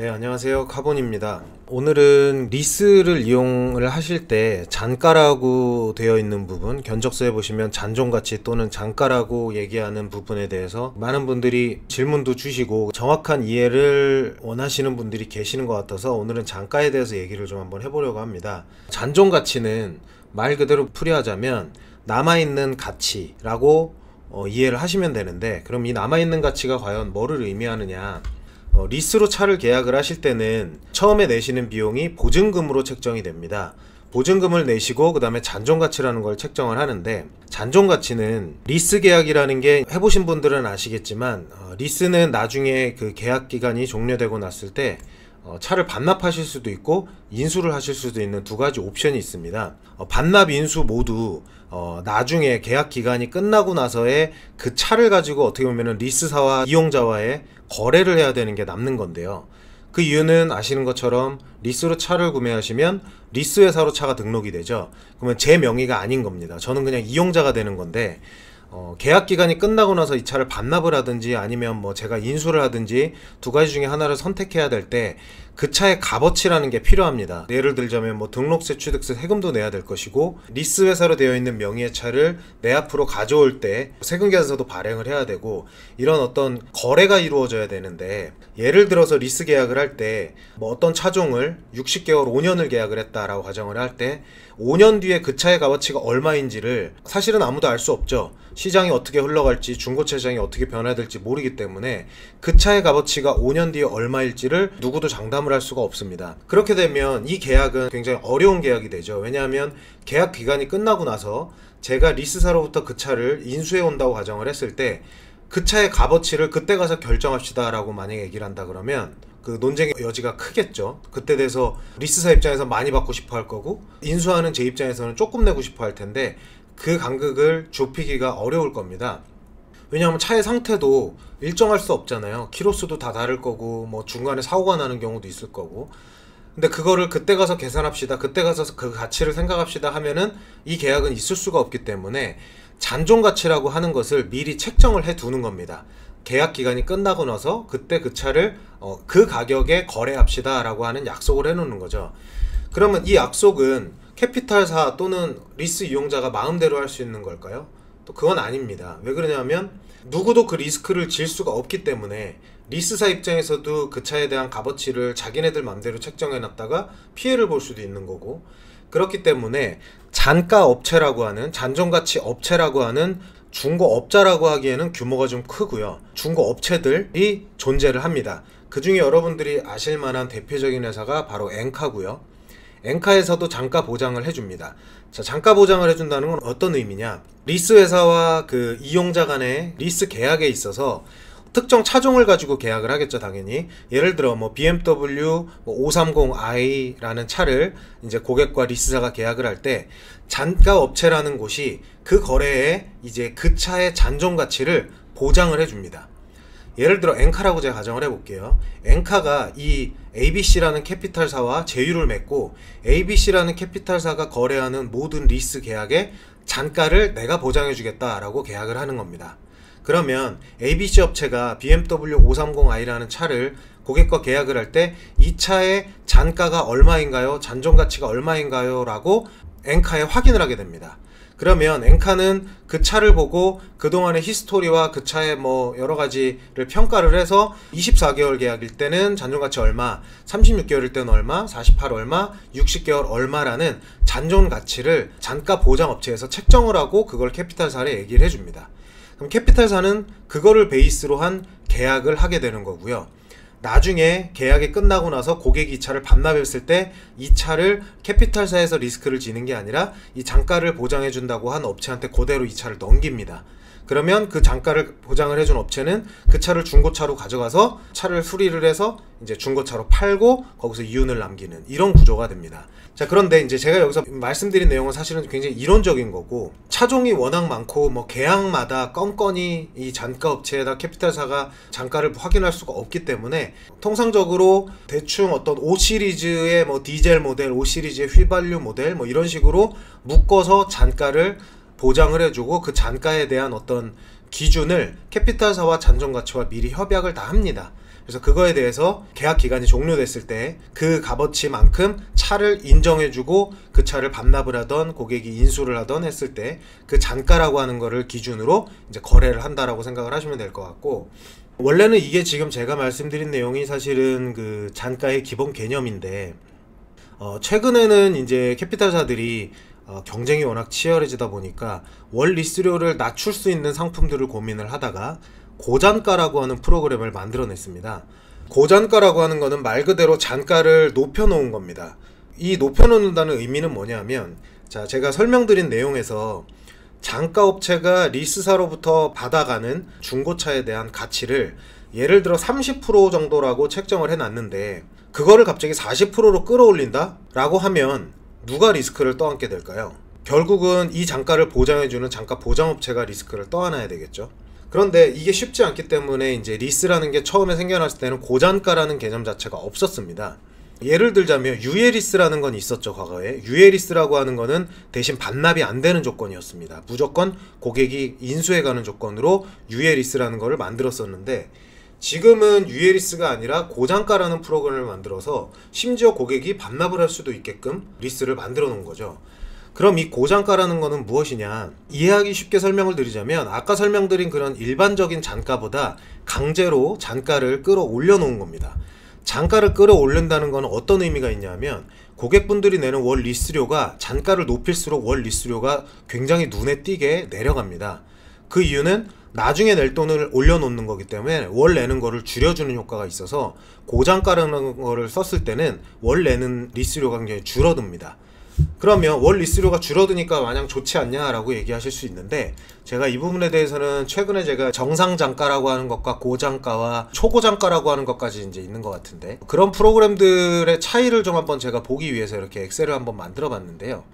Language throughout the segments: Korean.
네, 안녕하세요. 카본입니다. 오늘은 리스를 이용을 하실 때 잔가라고 되어 있는 부분, 견적서에 보시면 잔존가치 또는 잔가라고 얘기하는 부분에 대해서 많은 분들이 질문도 주시고 정확한 이해를 원하시는 분들이 계시는 것 같아서 오늘은 잔가에 대해서 얘기를 좀 한번 해보려고 합니다. 잔존가치는 말 그대로 풀이하자면 남아있는 가치라고 이해를 하시면 되는데, 그럼 이 남아있는 가치가 과연 뭐를 의미하느냐. 리스로 차를 계약을 하실 때는 처음에 내시는 비용이 보증금으로 책정이 됩니다. 보증금을 내시고 그 다음에 잔존가치라는 걸 책정을 하는데, 잔존가치는 리스 계약이라는 게 해보신 분들은 아시겠지만 리스는 나중에 그 계약 기간이 종료되고 났을 때 차를 반납하실 수도 있고 인수를 하실 수도 있는 두 가지 옵션이 있습니다. 반납, 인수 모두 나중에 계약 기간이 끝나고 나서의 그 차를 가지고 어떻게 보면 리스사와 이용자와의 거래를 해야 되는 게 남는 건데요. 그 이유는 아시는 것처럼 리스로 차를 구매하시면 리스회사로 차가 등록이 되죠. 그러면 제 명의가 아닌 겁니다. 저는 그냥 이용자가 되는 건데, 계약 기간이 끝나고 나서 이 차를 반납을 하든지 아니면 뭐 제가 인수를 하든지 두 가지 중에 하나를 선택해야 될 때 그 차의 값어치라는 게 필요합니다. 예를 들자면 뭐 등록세, 취득세, 세금도 내야 될 것이고, 리스 회사로 되어 있는 명의의 차를 내 앞으로 가져올 때 세금계산서도 발행을 해야 되고, 이런 어떤 거래가 이루어져야 되는데, 예를 들어서 리스 계약을 할 때 뭐 어떤 차종을 60개월 5년을 계약을 했다라고 가정을 할 때 5년 뒤에 그 차의 값어치가 얼마인지를 사실은 아무도 알 수 없죠. 시장이 어떻게 흘러갈지, 중고차 시장이 어떻게 변화될지 모르기 때문에 그 차의 값어치가 5년 뒤에 얼마일지를 누구도 장담을 할 수가 없습니다. 그렇게 되면 이 계약은 굉장히 어려운 계약이 되죠. 왜냐하면 계약 기간이 끝나고 나서 제가 리스사로부터 그 차를 인수해 온다고 가정을 했을 때 그 차의 값어치를 그때 가서 결정합시다 라고 만약에 얘기를 한다 그러면 그 논쟁의 여지가 크겠죠. 그때 돼서 리스사 입장에서 많이 받고 싶어 할 거고, 인수하는 제 입장에서는 조금 내고 싶어 할 텐데 그 간극을 좁히기가 어려울 겁니다. 왜냐하면 차의 상태도 일정할 수 없잖아요. 키로수도 다 다를 거고, 뭐 중간에 사고가 나는 경우도 있을 거고. 근데 그거를 그때 가서 계산합시다, 그때 가서 그 가치를 생각합시다 하면은 이 계약은 있을 수가 없기 때문에 잔존가치라고 하는 것을 미리 책정을 해 두는 겁니다. 계약 기간이 끝나고 나서 그때 그 차를 그 가격에 거래합시다 라고 하는 약속을 해 놓는 거죠. 그러면 이 약속은 캐피탈사 또는 리스 이용자가 마음대로 할 수 있는 걸까요? 또 그건 아닙니다. 왜 그러냐면 누구도 그 리스크를 질 수가 없기 때문에 리스사 입장에서도 그 차에 대한 값어치를 자기네들 맘대로 책정해 놨다가 피해를 볼 수도 있는 거고, 그렇기 때문에 잔가 업체라고 하는, 잔존가치 업체라고 하는 중고업자라고 하기에는 규모가 좀 크고요. 중고업체들이 존재를 합니다. 그 중에 여러분들이 아실 만한 대표적인 회사가 바로 엔카고요. 엔카에서도 잔가 보장을 해줍니다. 자, 잔가 보장을 해준다는 건 어떤 의미냐? 리스 회사와 그 이용자 간의 리스 계약에 있어서 특정 차종을 가지고 계약을 하겠죠, 당연히. 예를 들어 뭐 BMW 530i라는 차를 이제 고객과 리스사가 계약을 할 때 잔가 업체라는 곳이 그 거래에 이제 그 차의 잔존 가치를 보장을 해줍니다. 예를 들어 엔카라고 제가 가정을 해볼게요. 엔카가 이 ABC라는 캐피탈사와 제휴를 맺고 ABC라는 캐피탈사가 거래하는 모든 리스 계약에 잔가를 내가 보장해주겠다라고 계약을 하는 겁니다. 그러면 ABC 업체가 BMW 530i라는 차를 고객과 계약을 할 때 이 차의 잔가가 얼마인가요? 잔존가치가 얼마인가요? 라고 엔카에 확인을 하게 됩니다. 그러면 엔카는 그 차를 보고 그동안의 히스토리와 그 차의 뭐 여러가지를 평가를 해서 24개월 계약일 때는 잔존가치 얼마, 36개월일 때는 얼마, 48 얼마, 60개월 얼마라는 잔존가치를 잔가 보장업체에서 책정을 하고 그걸 캐피탈사에 얘기를 해줍니다. 그럼 캐피탈사는 그거를 베이스로 한 계약을 하게 되는 거고요. 나중에 계약이 끝나고 나서 고객이 이 차를 반납했을 때 이 차를 캐피탈사에서 리스크를 지는 게 아니라 이 잔가를 보장해 준다고 한 업체한테 그대로 이 차를 넘깁니다. 그러면 그 잔가를 보장을 해준 업체는 그 차를 중고차로 가져가서 차를 수리를 해서 이제 중고차로 팔고 거기서 이윤을 남기는 이런 구조가 됩니다. 자, 그런데 이제 제가 여기서 말씀드린 내용은 사실은 굉장히 이론적인 거고, 차종이 워낙 많고 뭐 계약마다 건건이 이 잔가 업체에다 캐피탈사가 잔가를 확인할 수가 없기 때문에 통상적으로 대충 어떤 5시리즈의 뭐 디젤 모델, 5시리즈의 휘발유 모델 뭐 이런 식으로 묶어서 잔가를 보장을 해주고 그 잔가에 대한 어떤 기준을 캐피탈사와 잔존가치와 미리 협약을 다 합니다. 그래서 그거에 대해서 계약 기간이 종료됐을 때 그 값어치만큼 차를 인정해주고 그 차를 반납을 하던 고객이 인수를 하던 했을 때 그 잔가라고 하는 거를 기준으로 이제 거래를 한다라고 생각을 하시면 될 것 같고, 원래는 이게 지금 제가 말씀드린 내용이 사실은 그 잔가의 기본 개념인데, 최근에는 이제 캐피탈사들이 경쟁이 워낙 치열해지다 보니까 월 리스료를 낮출 수 있는 상품들을 고민을 하다가 고잔가라고 하는 프로그램을 만들어냈습니다. 고잔가라고 하는 거는 말 그대로 잔가를 높여놓은 겁니다. 이 높여놓는다는 의미는 뭐냐면, 자, 제가 설명드린 내용에서 잔가업체가 리스사로부터 받아가는 중고차에 대한 가치를 예를 들어 30% 정도라고 책정을 해놨는데, 그거를 갑자기 40%로 끌어올린다? 라고 하면 누가 리스크를 떠안게 될까요? 결국은 이 잔가를 보장해주는 잔가 보장업체가 리스크를 떠안아야 되겠죠. 그런데 이게 쉽지 않기 때문에 이제 리스라는 게 처음에 생겨났을 때는 고잔가라는 개념 자체가 없었습니다. 예를 들자면 유예리스라는 건 있었죠, 과거에. 유예리스라고 하는 거는 대신 반납이 안 되는 조건이었습니다. 무조건 고객이 인수해가는 조건으로 유예리스라는 거를 만들었었는데, 지금은 유예리스가 아니라 고잔가라는 프로그램을 만들어서 심지어 고객이 반납을 할 수도 있게끔 리스를 만들어 놓은 거죠. 그럼 이 고잔가라는 거는 무엇이냐, 이해하기 쉽게 설명을 드리자면 아까 설명드린 그런 일반적인 잔가보다 강제로 잔가를 끌어올려 놓은 겁니다. 잔가를 끌어올린다는 건 어떤 의미가 있냐면, 고객분들이 내는 월 리스료가 잔가를 높일수록 월 리스료가 굉장히 눈에 띄게 내려갑니다. 그 이유는 나중에 낼 돈을 올려놓는 거기 때문에 월 내는 거를 줄여주는 효과가 있어서 고잔가라는 거를 썼을 때는 월 내는 리스료가 굉장히 줄어듭니다. 그러면 월 리스료가 줄어드니까 마냥 좋지 않냐라고 얘기하실 수 있는데, 제가 이 부분에 대해서는 최근에 제가 정상잔가라고 하는 것과 고잔가와 초고잔가라고 하는 것까지 이제 있는 것 같은데, 그런 프로그램들의 차이를 좀 한번 제가 보기 위해서 이렇게 엑셀을 한번 만들어 봤는데요.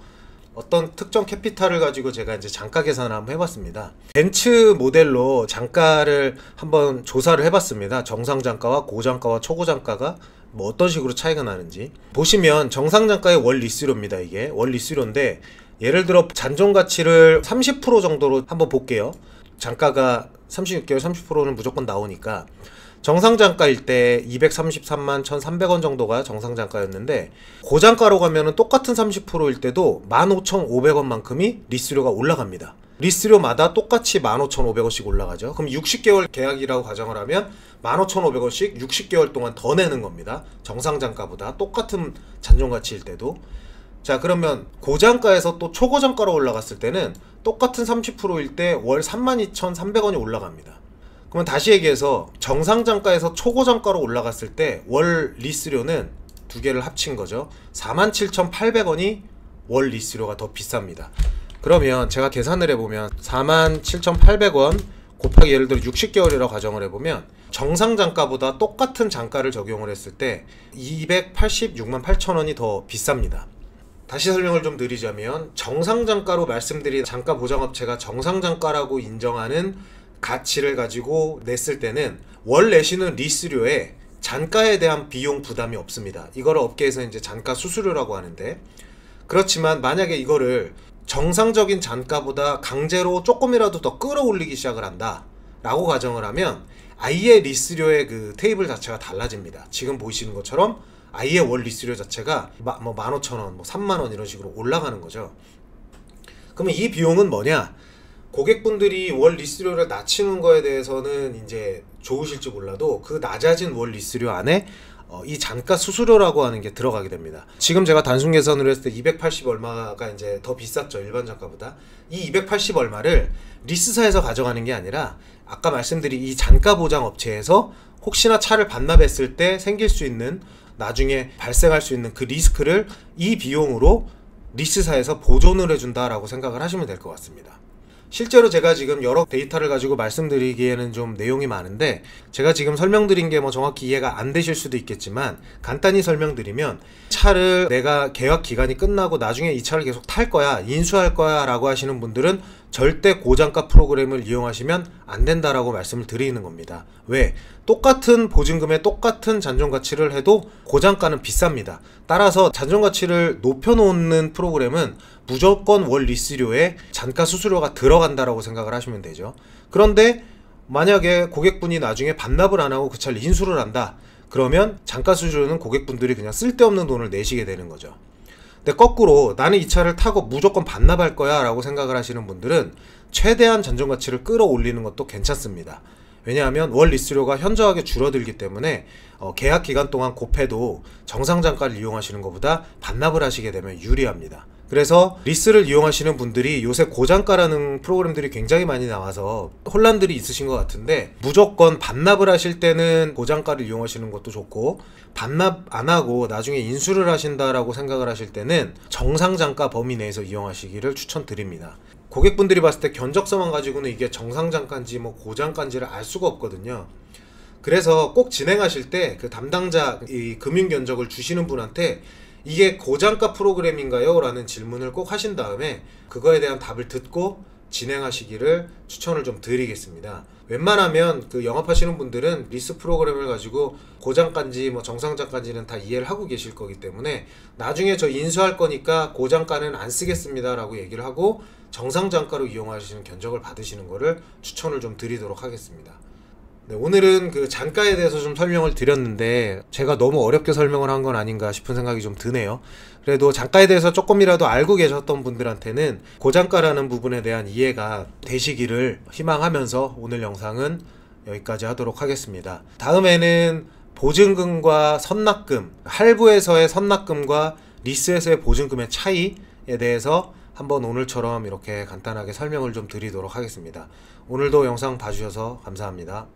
어떤 특정 캐피탈을 가지고 제가 이제 잔가 계산을 한번 해봤습니다. 벤츠 모델로 잔가를 한번 조사를 해봤습니다. 정상잔가와 고잔가와 초고잔가가 뭐 어떤 식으로 차이가 나는지. 보시면 정상잔가의 월 리스료입니다. 이게 월 리스료인데, 예를 들어 잔존 가치를 30% 정도로 한번 볼게요. 잔가가 36개월 30%는 무조건 나오니까 정상잔가일 때 233만 1,300원 정도가 정상잔가였는데, 고잔가로 가면은 똑같은 30%일 때도 15,500원만큼이 리스료가 올라갑니다. 리스료마다 똑같이 15,500원씩 올라가죠. 그럼 60개월 계약이라고 가정을 하면 15,500원씩 60개월 동안 더 내는 겁니다. 정상잔가보다 똑같은 잔존가치일 때도. 자, 그러면 고잔가에서 또 초고잔가로 올라갔을 때는 똑같은 30%일 때 월 32,300원이 올라갑니다. 그러면 다시 얘기해서 정상잔가에서 초고잔가로 올라갔을 때 월 리스료는 두 개를 합친 거죠. 47,800원이 월 리스료가 더 비쌉니다. 그러면 제가 계산을 해보면 47,800원 곱하기 예를 들어 60개월이라고 가정을 해보면 정상잔가보다 똑같은 잔가를 적용을 했을 때 286만 8천원이 더 비쌉니다. 다시 설명을 좀 드리자면, 정상잔가로 말씀드린 잔가 보장업체가 정상잔가라고 인정하는 가치를 가지고 냈을 때는 월 내시는 리스료에 잔가에 대한 비용 부담이 없습니다. 이거를 업계에서 이제 잔가 수수료라고 하는데, 그렇지만 만약에 이거를 정상적인 잔가보다 강제로 조금이라도 더 끌어올리기 시작을 한다 라고 가정을 하면 아예 리스료의 그 테이블 자체가 달라집니다. 지금 보시는 것처럼 아예 월 리스료 자체가 뭐 15,000원, 뭐 3만원 이런 식으로 올라가는 거죠. 그러면 이 비용은 뭐냐? 고객분들이 월 리스료를 낮추는 거에 대해서는 이제 좋으실지 몰라도 그 낮아진 월 리스료 안에 이 잔가 수수료라고 하는 게 들어가게 됩니다. 지금 제가 단순 계산을 했을 때 280 얼마가 이제 더 비쌌죠, 일반 잔가보다. 이 280 얼마를 리스사에서 가져가는 게 아니라 아까 말씀드린 이 잔가 보장 업체에서 혹시나 차를 반납했을 때 생길 수 있는, 나중에 발생할 수 있는 그 리스크를 이 비용으로 리스사에서 보존을 해준다라고 생각을 하시면 될 것 같습니다. 실제로 제가 지금 여러 데이터를 가지고 말씀드리기에는 좀 내용이 많은데, 제가 지금 설명드린 게 뭐 정확히 이해가 안 되실 수도 있겠지만 간단히 설명드리면, 차를 내가 계약 기간이 끝나고 나중에 이 차를 계속 탈 거야, 인수할 거야 라고 하시는 분들은 절대 고잔가 프로그램을 이용하시면 안 된다라고 말씀을 드리는 겁니다. 왜? 똑같은 보증금에 똑같은 잔존가치를 해도 고잔가는 비쌉니다. 따라서 잔존가치를 높여놓는 프로그램은 무조건 월 리스료에 잔가 수수료가 들어간다라고 생각을 하시면 되죠. 그런데 만약에 고객분이 나중에 반납을 안 하고 그 차를 인수를 한다. 그러면 잔가 수수료는 고객분들이 그냥 쓸데없는 돈을 내시게 되는 거죠. 근데 거꾸로 나는 이 차를 타고 무조건 반납할 거야 라고 생각을 하시는 분들은 최대한 잔존가치를 끌어올리는 것도 괜찮습니다. 왜냐하면 월 리스료가 현저하게 줄어들기 때문에 계약 기간 동안 곱해도 정상 잔가를 이용하시는 것보다 반납을 하시게 되면 유리합니다. 그래서 리스를 이용하시는 분들이 요새 고잔가라는 프로그램들이 굉장히 많이 나와서 혼란들이 있으신 것 같은데, 무조건 반납을 하실 때는 고잔가를 이용하시는 것도 좋고, 반납 안 하고 나중에 인수를 하신다라고 생각을 하실 때는 정상 잔가 범위 내에서 이용하시기를 추천드립니다. 고객분들이 봤을 때 견적서만 가지고는 이게 정상 잔가인지 뭐 고잔가인지를 알 수가 없거든요. 그래서 꼭 진행하실 때 그 담당자, 이 금융 견적을 주시는 분한테 이게 고잔가 프로그램인가요? 라는 질문을 꼭 하신 다음에 그거에 대한 답을 듣고 진행하시기를 추천을 좀 드리겠습니다. 웬만하면 그 영업하시는 분들은 리스 프로그램을 가지고 고잔가인지 뭐 정상잔가인지는 다 이해를 하고 계실 거기 때문에 나중에 저 인수할 거니까 고잔가는 안 쓰겠습니다 라고 얘기를 하고 정상잔가로 이용하시는 견적을 받으시는 거를 추천을 좀 드리도록 하겠습니다. 네, 오늘은 그 잔가에 대해서 좀 설명을 드렸는데 제가 너무 어렵게 설명을 한 건 아닌가 싶은 생각이 좀 드네요. 그래도 잔가에 대해서 조금이라도 알고 계셨던 분들한테는 고잔가라는 부분에 대한 이해가 되시기를 희망하면서 오늘 영상은 여기까지 하도록 하겠습니다. 다음에는 보증금과 선납금, 할부에서의 선납금과 리스에서의 보증금의 차이에 대해서 한번 오늘처럼 이렇게 간단하게 설명을 좀 드리도록 하겠습니다. 오늘도 영상 봐주셔서 감사합니다.